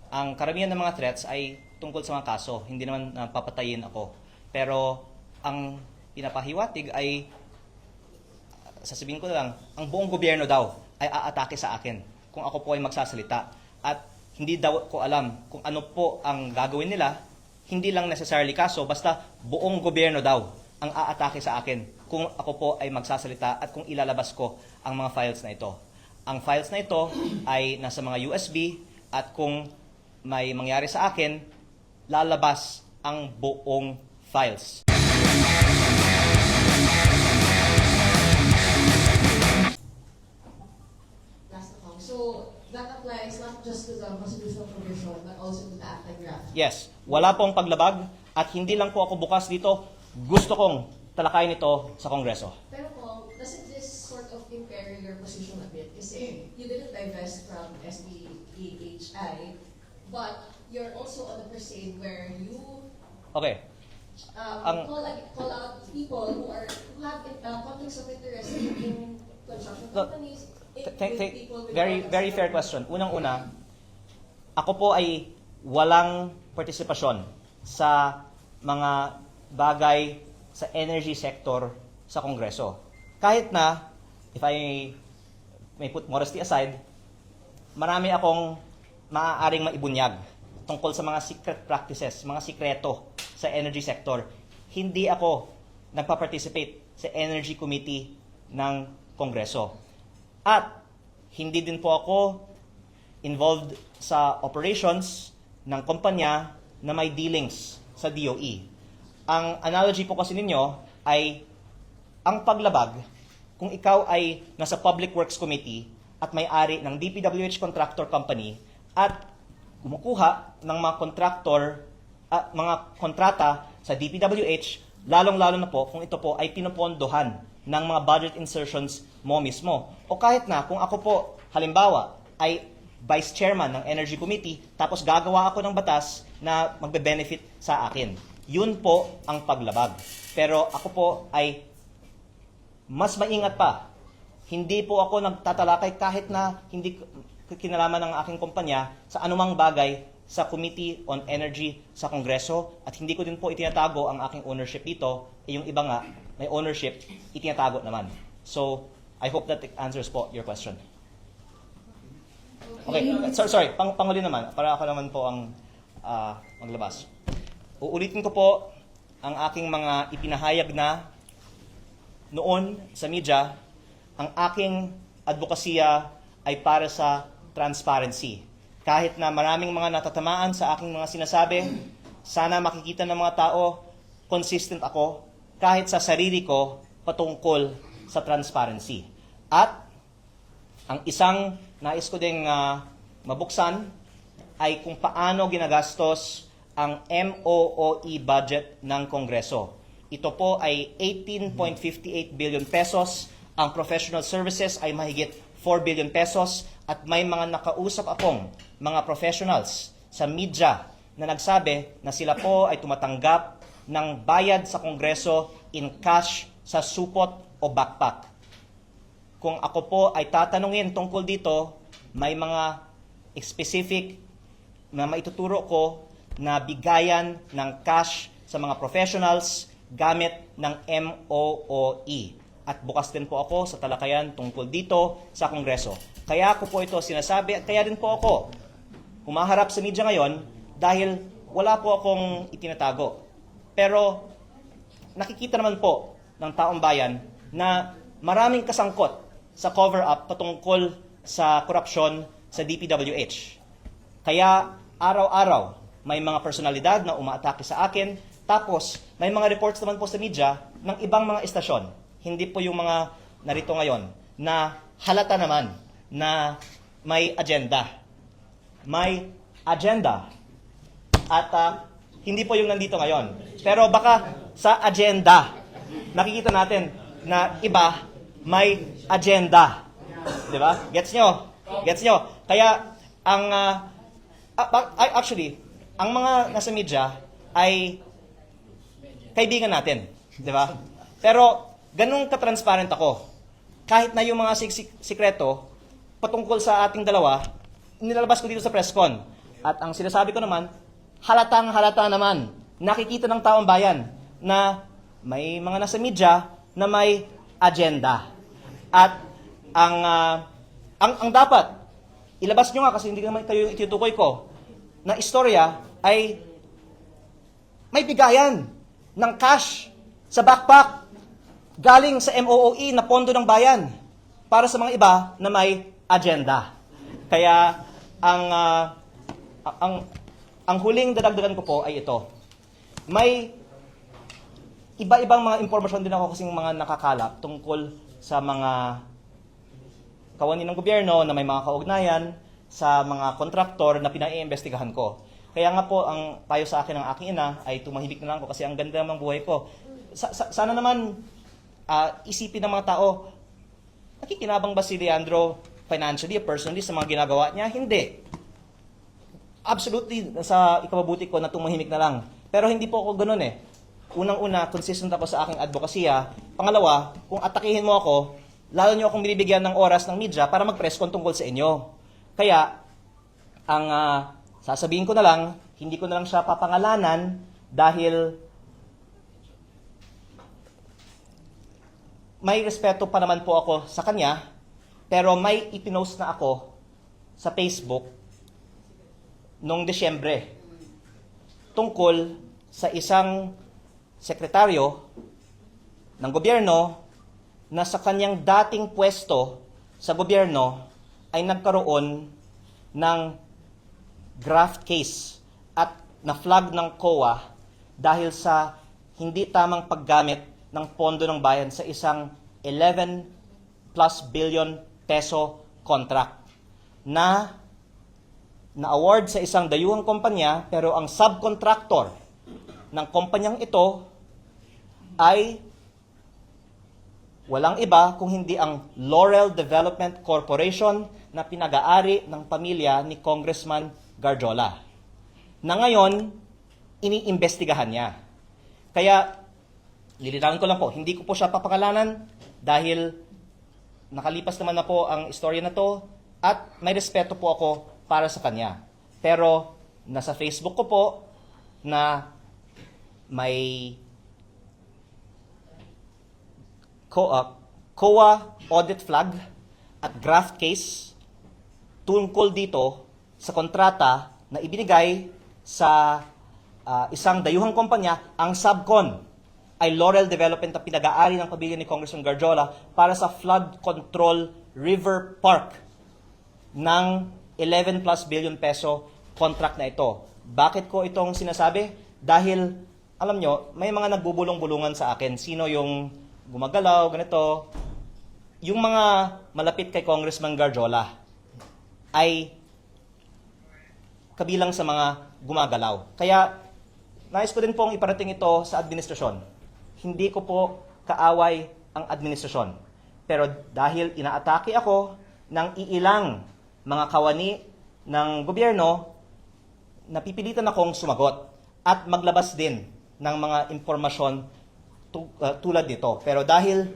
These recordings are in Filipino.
ang karamihan ng mga threats ay tungkol sa mga kaso, hindi naman papatayin ako. Pero ang pinapahiwatig ay, sasabihin ko lang, ang buong gobyerno daw ay aatake sa akin kung ako po ay magsasalita. At hindi daw ko alam kung ano po ang gagawin nila, hindi lang necessarily kaso, basta buong gobyerno daw ang aatake sa akin kung ako po ay magsasalita at kung ilalabas ko ang mga files na ito. Ang files na ito ay nasa mga USB at kung may mangyari sa akin, lalabas ang buong files. So that applies not just to the constitutional provision but also to the anti-graft. Yes, wala pong paglabag at hindi lang po ako bukas dito. Gusto kong talakayin ito sa Kongreso. Pero Kong, doesn't this sort of impair your position a bit? Kasi you didn't divest from SBEHI, but you're also on the crusade where you Okay. call out people who have conflicts of interest in construction companies. Very fair question. Unang-una, ako po ay walang partisipasyon sa mga bagay sa energy sector sa Kongreso. Kahit na, if I may put modesty aside, marami akong maaaring maibunyag tungkol sa mga secret practices, mga sikreto sa energy sector. Hindi ako nagpa-participate sa Energy Committee ng Kongreso. At hindi din po ako involved sa operations ng kumpanya na may dealings sa DOE. Ang analogy po kasi ninyo ay ang paglabag, kung ikaw ay nasa Public Works Committee at may-ari ng DPWH Contractor Company at kumukuha ng mga contractor at mga kontrata sa DPWH, lalong-lalo na po kung ito po ay pinupondohan ng mga budget insertions mo mismo. O kahit na kung ako po, halimbawa, ay Vice Chairman ng Energy Committee, tapos gagawa ako ng batas na magbe-benefit sa akin. Yun po ang paglabag. Pero ako po ay mas maingat pa. Hindi po ako nagtatalakay kahit na hindi kinalaman ng aking kumpanya sa anumang bagay sa Committee on Energy sa Kongreso at hindi ko din po itinatago ang aking ownership dito. Yung iba nga, may ownership, itinatago naman. So, I hope that answers po your question. Okay, sorry, panghuli naman, para ako naman po ang maglabas. Uulitin ko po ang aking mga ipinahayag na noon sa media, ang aking advokasya ay para sa transparency. Kahit na maraming mga natatamaan sa aking mga sinasabi, sana makikita ng mga tao, consistent ako, kahit sa sarili ko, patungkol sa transparency. At ang isang nais ko ding mabuksan ay kung paano ginagastos ang MOOE budget ng Kongreso. Ito po ay 18.58 billion pesos. Ang professional services ay mahigit 4 billion pesos. At may mga nakausap akong mga professionals sa media na nagsabi na sila po ay tumatanggap ng bayad sa Kongreso in cash sa supot o backpack. Kung ako po ay tatanungin tungkol dito, may mga specific na maituturo ko na bigayan ng cash sa mga professionals gamit ng MOOE. At bukas din po ako sa talakayan tungkol dito sa Kongreso. Kaya ko po ito sinasabi at kaya din po ako humaharap sa media ngayon dahil wala po akong itinatago. Pero nakikita naman po ng taong bayan na maraming kasangkot sa cover-up patungkol sa korupsyon sa DPWH. Kaya araw-araw may mga personalidad na umaatake sa akin, tapos may mga reports naman po sa media ng ibang mga istasyon. Hindi po yung mga narito ngayon na halata naman na may agenda. May agenda. At hindi po yung nandito ngayon. Pero baka sa agenda, nakikita natin na iba may agenda. Di ba? Gets nyo? Gets nyo? Kaya, actually, ang mga nasa media ay kaibigan natin. Di ba? Pero, ganun ka-transparent ako. Kahit na yung mga sikreto, patungkol sa ating dalawa, nilalabas ko dito sa press con. At ang sinasabi ko naman, halatang-halata naman, nakikita ng taong bayan na may mga nasa media na may agenda. At ang dapat, ilabas nyo nga kasi hindi naman kayo yung itutukoy ko, na istorya ay may bigayan ng cash sa backpack galing sa MOOE na pondo ng bayan para sa mga iba na may agenda. Kaya ang huling dadagdagan ko po ay ito. May iba-ibang mga impormasyon din ako kasing mga nakakalap tungkol sa mga kawani ng gobyerno na may mga kaugnayan sa mga kontraktor na pinaiimbestigahan ko. Kaya nga po, ang payo sa akin ng aking ina ay tumahimik na lang ko kasi ang ganda ng buhay ko. Sana naman isipin ng mga tao, nakikinabang ba si Leandro financially, personally, sa mga ginagawa niya? Hindi. Absolutely, sa ikababuti ko na tumahimik na lang. Pero hindi po ako ganun eh. Unang-una, consistent ako sa aking advokasya. Pangalawa, kung atakihin mo ako, lalo niyo akong binibigyan ng oras ng media para mag-press con tungkol sa inyo. Kaya, ang sasabihin ko na lang, hindi ko na lang siya papangalanan dahil may respeto pa naman po ako sa kanya, pero may ipinost na ako sa Facebook noong Desyembre tungkol sa isang sekretaryo ng gobyerno na sa kanyang dating pwesto sa gobyerno ay nagkaroon ng graft case at na-flag ng COA dahil sa hindi tamang paggamit ng pondo ng bayan sa isang 11 plus billion peso contract na na-award sa isang dayuhang kumpanya pero ang subcontractor ng kumpanyang ito ay walang iba kung hindi ang Laurel Development Corporation na pinag-aari ng pamilya ni Congressman Garjola, na ngayon iniimbestigahan niya. Kaya, lilinawin ko lang po, hindi ko po siya papangalanan dahil nakalipas naman na po ang istorya na to at may respeto po ako para sa kanya. Pero, nasa Facebook ko po na may COA audit flag at graft case tungkol dito sa kontrata na ibinigay sa isang dayuhang kumpanya. Ang subcon ay Laurel Development na pinag-aari ng pamilya ni Congressman Garjola para sa flood control river park ng 11 plus billion peso contract na ito. Bakit ko itong sinasabi? Dahil, alam nyo, may mga nagbubulong-bulungan sa akin. Sino yung gumagalaw, ganito. Yung mga malapit kay Congressman Garjola ay kabilang sa mga gumagalaw. Kaya, nais ko din pong iparating ito sa administrasyon. Hindi ko po kaaway ang administrasyon. Pero dahil inaatake ako ng iilang mga kawani ng gobyerno, napipilitan akong sumagot at maglabas din ng mga impormasyon tulad nito. Pero dahil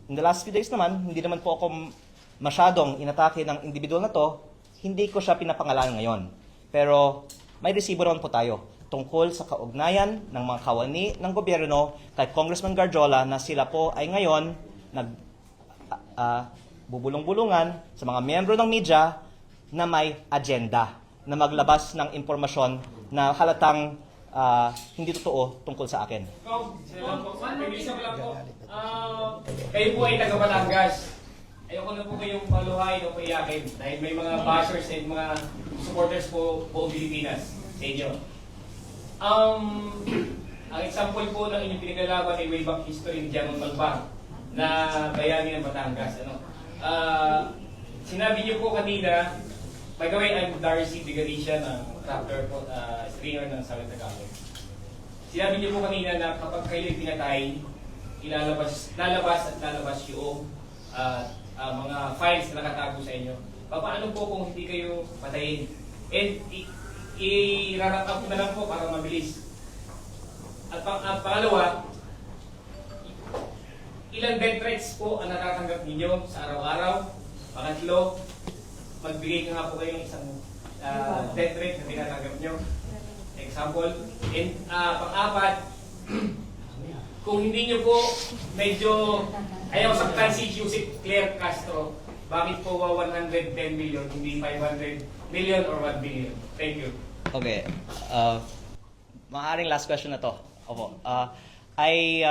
in the last few days naman, hindi naman po ako masyadong inatake ng individual na to, hindi ko siya pinapangalanan ngayon. Pero may resibo naman po tayo tungkol sa kaugnayan ng mga kawani ng gobyerno kay Congressman Garjola na sila po ay ngayon bubulong-bulungan sa mga miyembro ng media na may agenda na maglabas ng impormasyon na halatang hindi totoo tungkol sa akin. Kayo po ay taga Batangas. Ayoko na po kayong paluhain o paiyakin dahil may mga bashers and mga supporters po buong Pilipinas sa inyo. Ang example po ng inyong pinaglalaban ay way back history ni Diamond Malbang na bayani ng Batangas. Sinabi niyo po kanina, by the way, I'm Darcy de Galicia, rapper po, stringer ng Southern Tagalog. Sinabi niyo po kanina na kapag kayo pinatay, lalabas yung mga files na nakatago sa inyo. Paano po kung hindi kayo patayin? And i-wrap up na lang po para mabilis. At pangalawa, ilang death threats po ang natatanggap ninyo sa araw-araw? Pangatlo, magbigay ka nga po kayo ng isang death rate na tinatanggap nyo. Example. And pang-apat, kung hindi nyo po medyo ayaw saktan si Yusek Claire Castro, bakit po 110 million, hindi 500 million or 1 billion? Thank you. Okay. Maaaring last question na to. Opo. I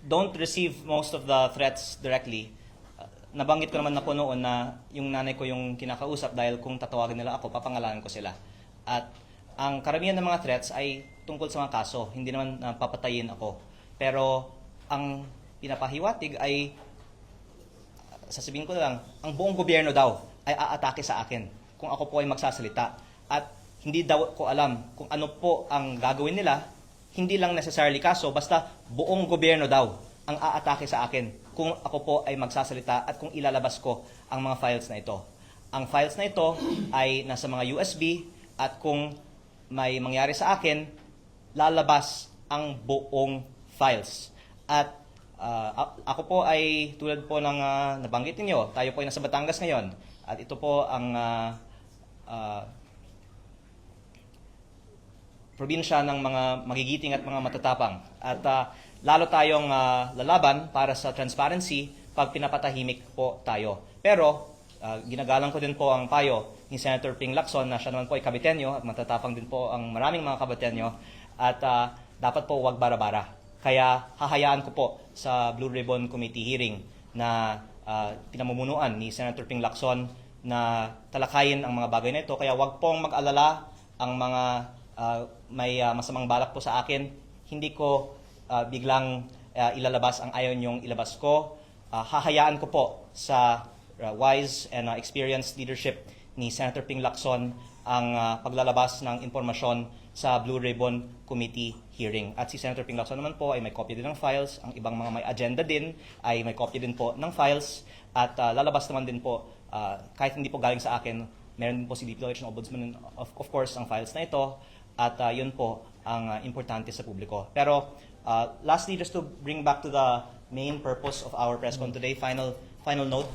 don't receive most of the threats directly. Nabanggit ko naman na po noon na yung nanay ko yung kinakausap dahil kung tatawagin nila ako, papangalanan ko sila. At ang karamihan ng mga threats ay tungkol sa mga kaso, hindi naman papatayin ako. Pero ang pinapahiwatig ay, sasabihin ko lang, ang buong gobyerno daw ay aatake sa akin kung ako po ay magsasalita. At hindi daw ko alam kung ano po ang gagawin nila, hindi lang necessarily kaso, basta buong gobyerno daw ang aatake sa akin kung ako po ay magsasalita at kung ilalabas ko ang mga files na ito. Ang files na ito ay nasa mga USB at kung may mangyari sa akin, lalabas ang buong files. At ako po ay tulad po ng nabanggit ninyo, tayo po ay nasa Batangas ngayon. At ito po ang probinsya ng mga magigiting at mga matatapang. At lalo tayong lalaban para sa transparency pag pinapatahimik po tayo. Pero ginagalang ko din po ang payo ni Senator Ping Lacson na siya naman po ay Caviteño at matatapang din po ang maraming mga Caviteño at dapat po wag bara-bara. Kaya hahayaan ko po sa Blue Ribbon Committee hearing na pinamumunuan ni Senator Ping Lacson na talakayin ang mga bagay na ito. Kaya wag pong mag-alala ang mga may masamang balak po sa akin. Hindi ko biglang ilalabas ang ayaw niyong ilabas ko. Hahayaan ko po sa wise and experienced leadership ni Senator Ping Lacson ang paglalabas ng impormasyon sa Blue Ribbon Committee hearing. At si Senator Ping Lacson naman po ay may copy din ng files. Ang ibang mga may agenda din ay may copy din po ng files. At lalabas naman din po, kahit hindi po galing sa akin, meron din po si DPWH ng Ombudsman, of course, ang files na ito. At yun po ang importante sa publiko. Pero lastly, just to bring back to the main purpose of our press con today, final note.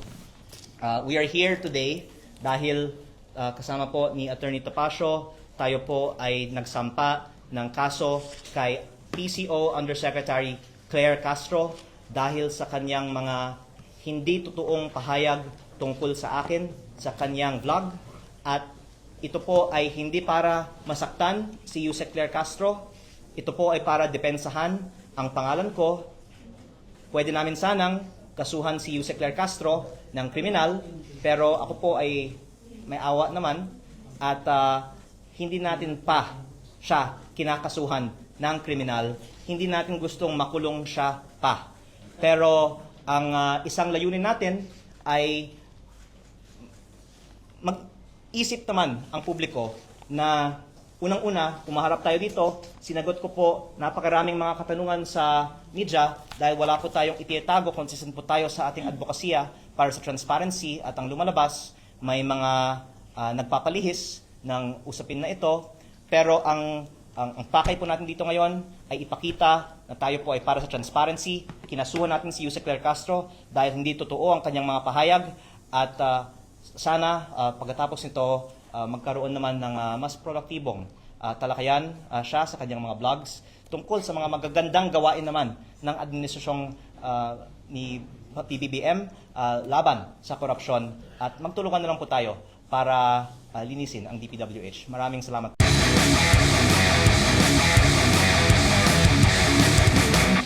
We are here today dahil kasama po ni Attorney Topacio, tayo po ay nagsampa ng kaso kay PCO Undersecretary Claire Castro dahil sa kanyang mga hindi totoong pahayag tungkol sa akin sa kanyang vlog. At ito po ay hindi para masaktan si Yusek Claire Castro. Ito po ay para depensahan ang pangalan ko. Pwede namin sanang kasuhan si Yusek Claire Castro ng kriminal, pero ako po ay may awa naman at hindi natin pa siya kinakasuhan ng kriminal. Hindi natin gustong makulong siya pa. Pero ang isang layunin natin ay mag-isip naman ang publiko na unang-una, kumaharap tayo dito, sinagot ko po napakaraming mga katanungan sa media dahil wala po tayong ititago, consistent po tayo sa ating advokasya para sa transparency at ang lumalabas, may mga nagpapalihis ng usapin na ito. Pero ang pakay po natin dito ngayon ay ipakita na tayo po ay para sa transparency. Kinasuhan natin si Yusek Claire Castro dahil hindi totoo ang kanyang mga pahayag at sana pagkatapos nito magkaroon naman ng mas produktibong talakayan siya sa kanyang mga vlogs tungkol sa mga magagandang gawain naman ng administrasyong ni PBBM laban sa korupsyon at magtulungan na lang po tayo para linisin ang DPWH. Maraming salamat.